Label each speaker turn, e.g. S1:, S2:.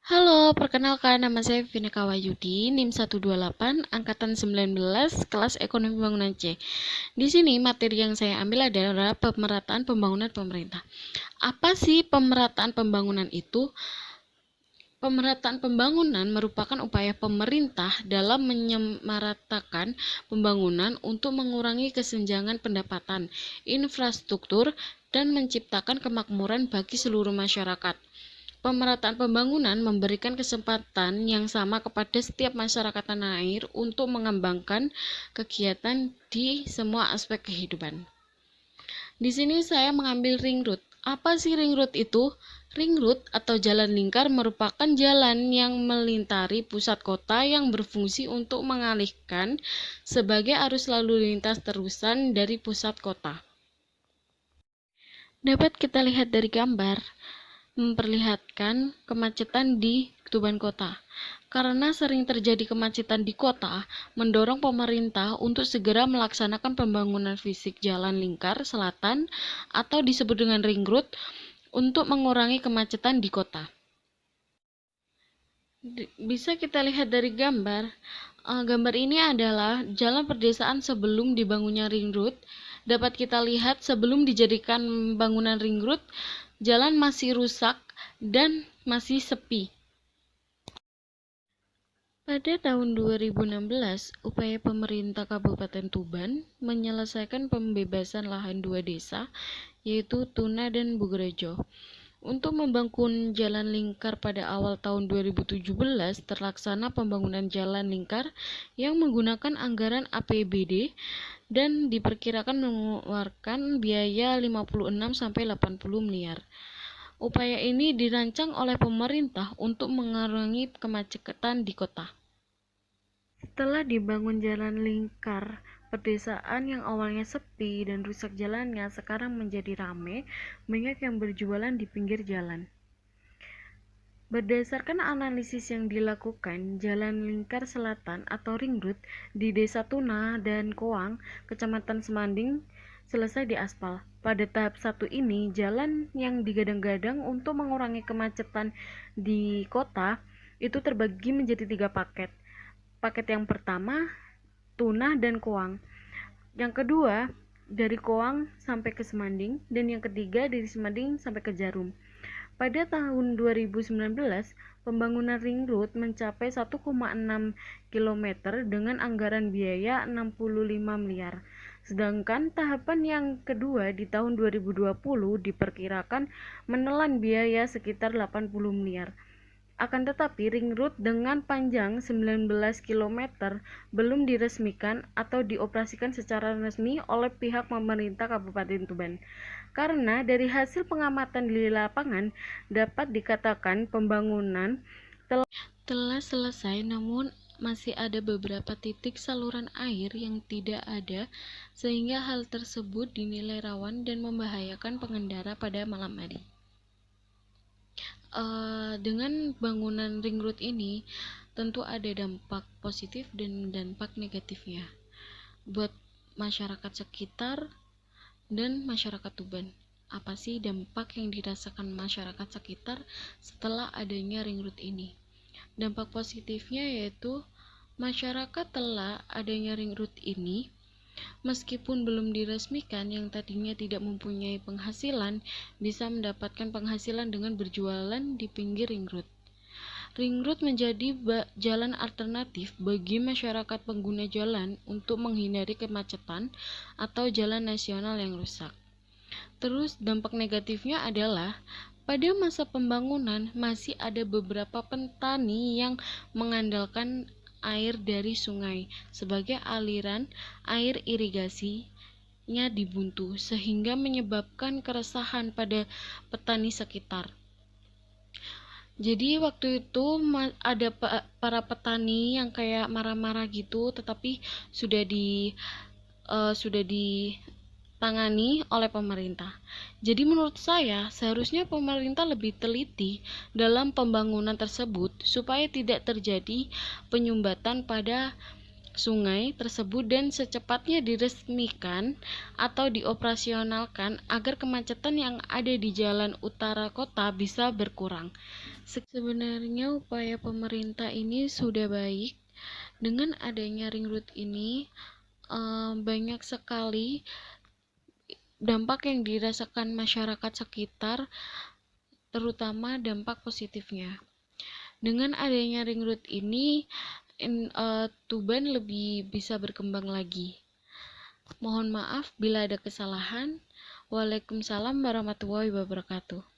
S1: Halo, perkenalkan nama saya Vina Kawayudi, NIM 128, angkatan 19, kelas Ekonomi Pembangunan C. Di sini materi yang saya ambil adalah pemerataan pembangunan pemerintah. Apa sih pemerataan pembangunan itu? Pemerataan pembangunan merupakan upaya pemerintah dalam menyamaratakan pembangunan untuk mengurangi kesenjangan pendapatan, infrastruktur, dan menciptakan kemakmuran bagi seluruh masyarakat. Pemerataan pembangunan memberikan kesempatan yang sama kepada setiap masyarakat tanah air untuk mengembangkan kegiatan di semua aspek kehidupan. Di sini saya mengambil ring road. Apa sih ring road itu? Ring road atau jalan lingkar merupakan jalan yang melintari pusat kota yang berfungsi untuk mengalihkan sebagai arus lalu lintas terusan dari pusat kota. Dapat kita lihat dari gambar memperlihatkan kemacetan di Tuban Kota. Karena sering terjadi kemacetan di kota, mendorong pemerintah untuk segera melaksanakan pembangunan fisik jalan lingkar selatan atau disebut dengan ring road untuk mengurangi kemacetan di kota. Bisa kita lihat dari gambar. Gambar ini adalah jalan perdesaan sebelum dibangunnya ring road. Dapat kita lihat sebelum dijadikan bangunan ring road, jalan masih rusak dan masih sepi. Pada tahun 2016, upaya pemerintah Kabupaten Tuban menyelesaikan pembebasan lahan dua desa, yaitu Tuna dan Bugerejo. Untuk membangun jalan lingkar pada awal tahun 2017, terlaksana pembangunan jalan lingkar yang menggunakan anggaran APBD dan diperkirakan mengeluarkan biaya 56-80 miliar. Upaya ini dirancang oleh pemerintah untuk mengurangi kemacetan di kota. Setelah dibangun jalan lingkar, pedesaan yang awalnya sepi dan rusak jalannya sekarang menjadi ramai, banyak yang berjualan di pinggir jalan. Berdasarkan analisis yang dilakukan, jalan lingkar selatan atau ring road di Desa Tuna dan Koang, Kecamatan Semanding, selesai diaspal. Pada tahap 1 ini, jalan yang digadang-gadang untuk mengurangi kemacetan di kota itu terbagi menjadi 3 paket. Paket yang pertama, Tuna dan Koang. Yang kedua, dari Koang sampai ke Semanding, dan yang ketiga dari Semanding sampai ke Jarum. Pada tahun 2019, pembangunan ring road mencapai 1,6 km dengan anggaran biaya 65 miliar. Sedangkan tahapan yang kedua di tahun 2020 diperkirakan menelan biaya sekitar 80 miliar. Akan tetapi ring road dengan panjang 19 km belum diresmikan atau dioperasikan secara resmi oleh pihak pemerintah Kabupaten Tuban. Karena dari hasil pengamatan di lapangan dapat dikatakan pembangunan telah selesai, namun masih ada beberapa titik saluran air yang tidak ada, sehingga hal tersebut dinilai rawan dan membahayakan pengendara pada malam hari. Dengan bangunan ring road ini tentu ada dampak positif dan dampak negatifnya buat masyarakat sekitar dan masyarakat Tuban. Apa sih dampak yang dirasakan masyarakat sekitar setelah adanya ring road ini? Dampak positifnya yaitu masyarakat telah adanya ring road ini, meskipun belum diresmikan, yang tadinya tidak mempunyai penghasilan bisa mendapatkan penghasilan dengan berjualan di pinggir ring road. Ring road menjadi jalan alternatif bagi masyarakat pengguna jalan untuk menghindari kemacetan atau jalan nasional yang rusak. Terus dampak negatifnya adalah pada masa pembangunan masih ada beberapa petani yang mengandalkan air dari sungai sebagai aliran air irigasinya dibuntu, sehingga menyebabkan keresahan pada petani sekitar. Jadi waktu itu ada para petani yang kayak marah-marah gitu, tetapi sudah ditangani oleh pemerintah. Jadi menurut saya seharusnya pemerintah lebih teliti dalam pembangunan tersebut supaya tidak terjadi penyumbatan pada sungai tersebut dan secepatnya diresmikan atau dioperasionalkan agar kemacetan yang ada di jalan utara kota bisa berkurang. Sebenarnya upaya pemerintah ini sudah baik. Dengan adanya ring road ini, banyak sekali dampak yang dirasakan masyarakat sekitar, terutama dampak positifnya. Dengan adanya ring road ini, Tuban lebih bisa berkembang lagi. Mohon maaf bila ada kesalahan. Waalaikumsalam warahmatullahi wabarakatuh.